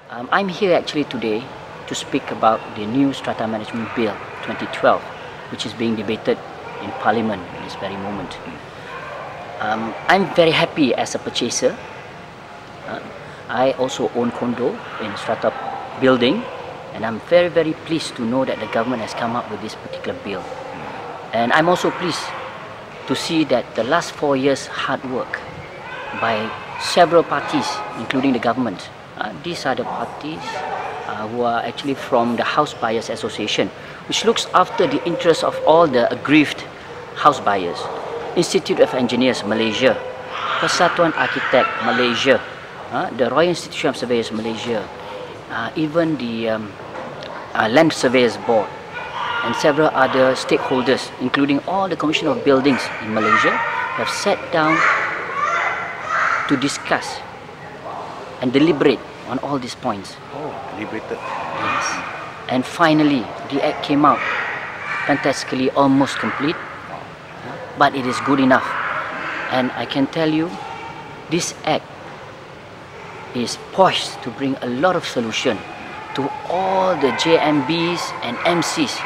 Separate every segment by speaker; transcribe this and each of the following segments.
Speaker 1: I'm here actually today to speak about the new Strata Management Bill 2012, which is being debated in Parliament at this very moment. I'm very happy as a purchaser. I also own condo in Strata building, and I'm very pleased to know that the government has come up with this particular bill. And I'm also pleased to see that the last 4 years hard work by several parties, including the government. These are the parties who are actually from the House Buyers Association, which looks after the interests of all the aggrieved house buyers. Institute of Engineers Malaysia, Persatuan Architect Malaysia, the Royal Institution of Surveyors Malaysia, even the Land Surveyors Board, and several other stakeholders, including all the Commission of Buildings in Malaysia, have sat down to discuss and deliberate on all these points.
Speaker 2: Oh, deliberated.
Speaker 1: Yes. And finally, the act came out fantastically, almost complete, but it is good enough. And I can tell you, this act is poised to bring a lot of solution to all the JMBs and MCs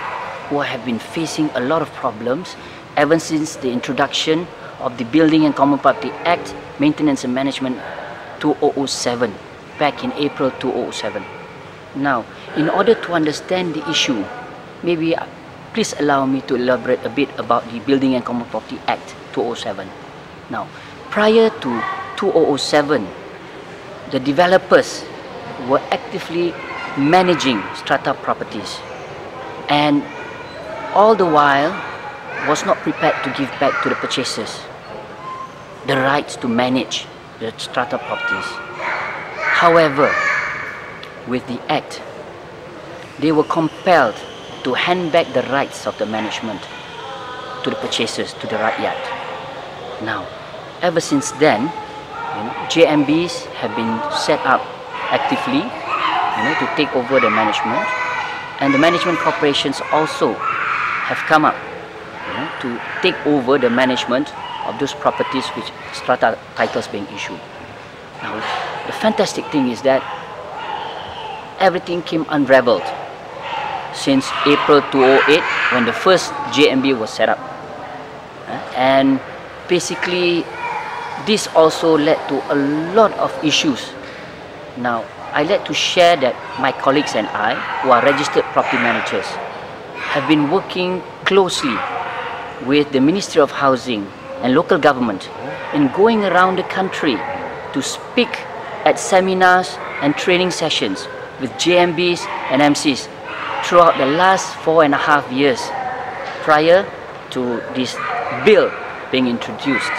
Speaker 1: who have been facing a lot of problems ever since the introduction of the Building and Common Property Act, Maintenance and Management 2007, back in April 2007. Now, in order to understand the issue, maybe please allow me to elaborate a bit about the Building and Common Property Act 2007. Now, prior to 2007, the developers were actively managing strata properties, and all the while was not prepared to give back to the purchasers the rights to manage the strata properties. However, with the act, they were compelled to hand back the rights of the management to the purchasers, to the Rakyat. Now, ever since then, JMBs have been set up actively, to take over the management, and the management corporations also have come up, to take over the management of those properties which strata titles being issued. Now, the fantastic thing is that everything came unraveled since April 2008 when the first JMB was set up. And basically, this also led to a lot of issues. Now, I'd like to share that my colleagues and I, who are registered property managers, have been working closely with the Ministry of Housing and local government in going around the country to speak at seminars and training sessions with JMBs and MCs throughout the last 4.5 years prior to this bill being introduced.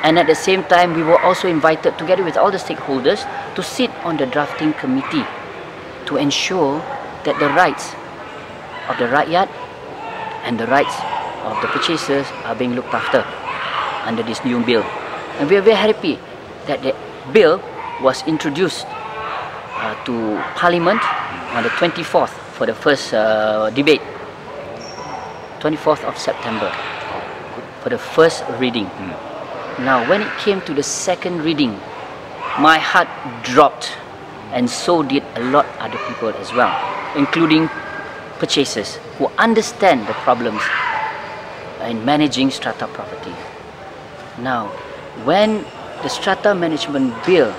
Speaker 1: And at the same time, we were also invited together with all the stakeholders to sit on the drafting committee to ensure that the rights of the Rakyat and the rights of the purchasers are being looked after under this new bill. And we are very happy that the bill was introduced to Parliament on the 24th for the first debate, 24th of September, for the first reading. Now, when it came to the second reading, my heart dropped, and so did a lot of other people as well, including purchasers who understand the problems in managing strata property. Now, when the Strata Management Bill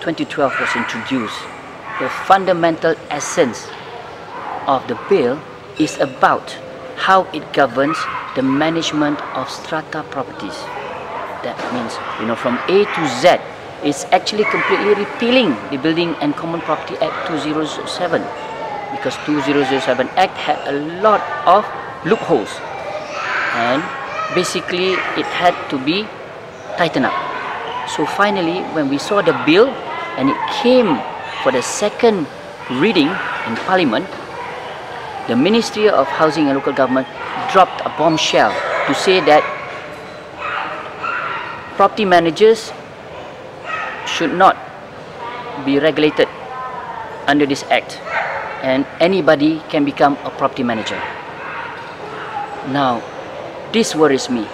Speaker 1: 2012 was introduced, the fundamental essence of the bill is about how it governs the management of strata properties. That means, from A to Z, it's actually completely repealing the Building and Common Property Act 2007, because 2007 Act had a lot of loopholes, and basically it had to be tightened up. So finally, when we saw the bill and it came for the second reading in Parliament, the Ministry of Housing and Local Government dropped a bombshell to say that property managers should not be regulated under this act, and anybody can become a property manager. Now, this worries me.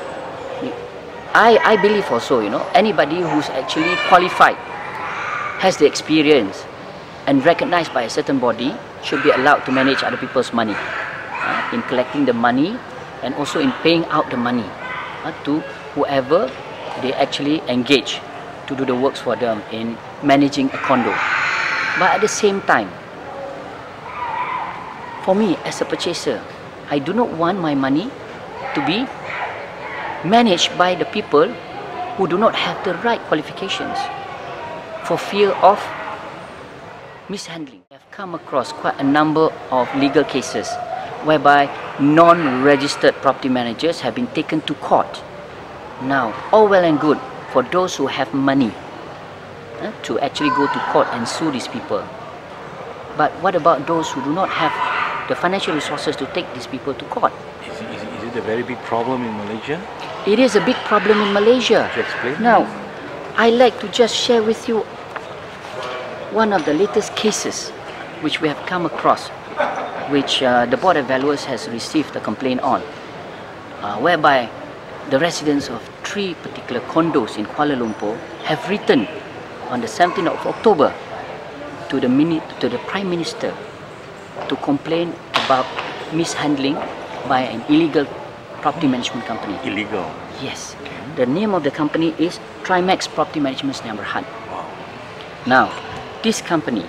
Speaker 1: I believe also, anybody who's actually qualified, has the experience, and recognized by a certain body should be allowed to manage other people's money, in collecting the money and also in paying out the money to whoever they actually engage to do the works for them in managing a condo. But at the same time, for me as a purchaser, I do not want my money to be managed by the people who do not have the right qualifications, for fear of mishandling. I have come across quite a number of legal cases whereby non-registered property managers have been taken to court. Now, all well and good for those who have money to actually go to court and sue these people. But what about those who do not have the financial resources to take these people to court?
Speaker 2: Is it a very big problem in Malaysia?
Speaker 1: It is a big problem in Malaysia.
Speaker 2: Could you explain?
Speaker 1: Now, I like to just share with you one of the latest cases which we have come across, which the Board of Valuers has received a complaint on, whereby the residents of 3 particular condos in Kuala Lumpur have written on the 17th of October to the Prime Minister to complain about mishandling by an illegal property management company.
Speaker 2: Illegal?
Speaker 1: Yes. The name of the company is Trimax Property Management Sdn Bhd.
Speaker 2: Wow.
Speaker 1: Now, this company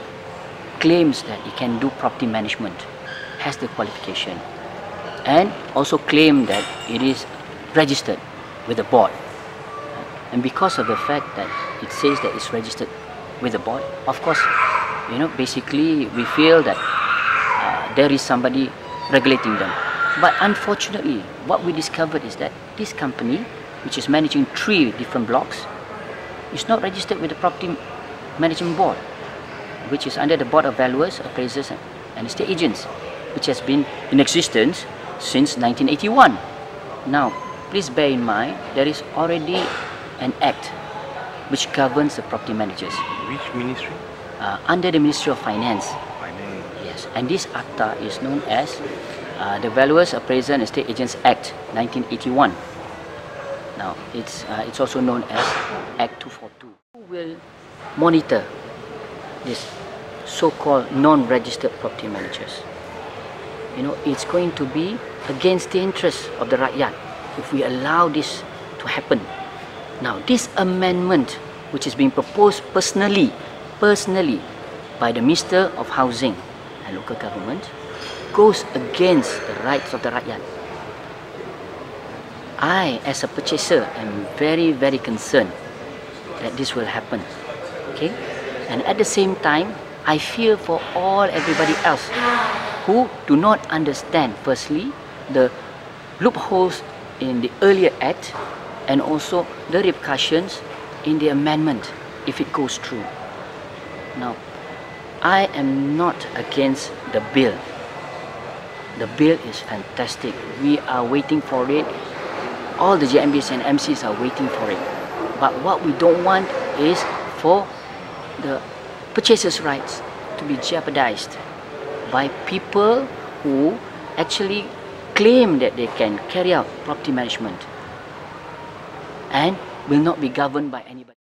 Speaker 1: claims that it can do property management, has the qualification, and also claim that it is registered with the board. And because of the fact that it says that it's registered with the board, of course, basically we feel that there is somebody regulating them. But unfortunately, what we discovered is that this company, which is managing 3 different blocks, is not registered with the Property Management Board, which is under the Board of Valuers, Appraisers and Estate Agents, which has been in existence since 1981. Now, please bear in mind, there is already an act which governs the property managers.
Speaker 2: Which ministry?
Speaker 1: Under the Ministry of Finance.
Speaker 2: Finance.
Speaker 1: Yes, and this acta is known as the Valuers, Appraiser and Estate Agents Act 1981. Now, it's also known as Act 242. Who will monitor this so-called non-registered property managers? It's going to be against the interests of the Rakyat if we allow this to happen. Now, this amendment, which is being proposed personally by the Minister of Housing and Local Government, goes against the rights of the Rakyat. I, as a purchaser, am very, very concerned that this will happen. Okay? And at the same time, I fear for everybody else who do not understand, firstly, the loopholes in the earlier act and also the repercussions in the amendment if it goes through. Now, I am not against the bill. The bill is fantastic. We are waiting for it. All the JMBs and MCs are waiting for it. But what we don't want is for the purchasers' rights to be jeopardized by people who actually claim that they can carry out property management and will not be governed by anybody.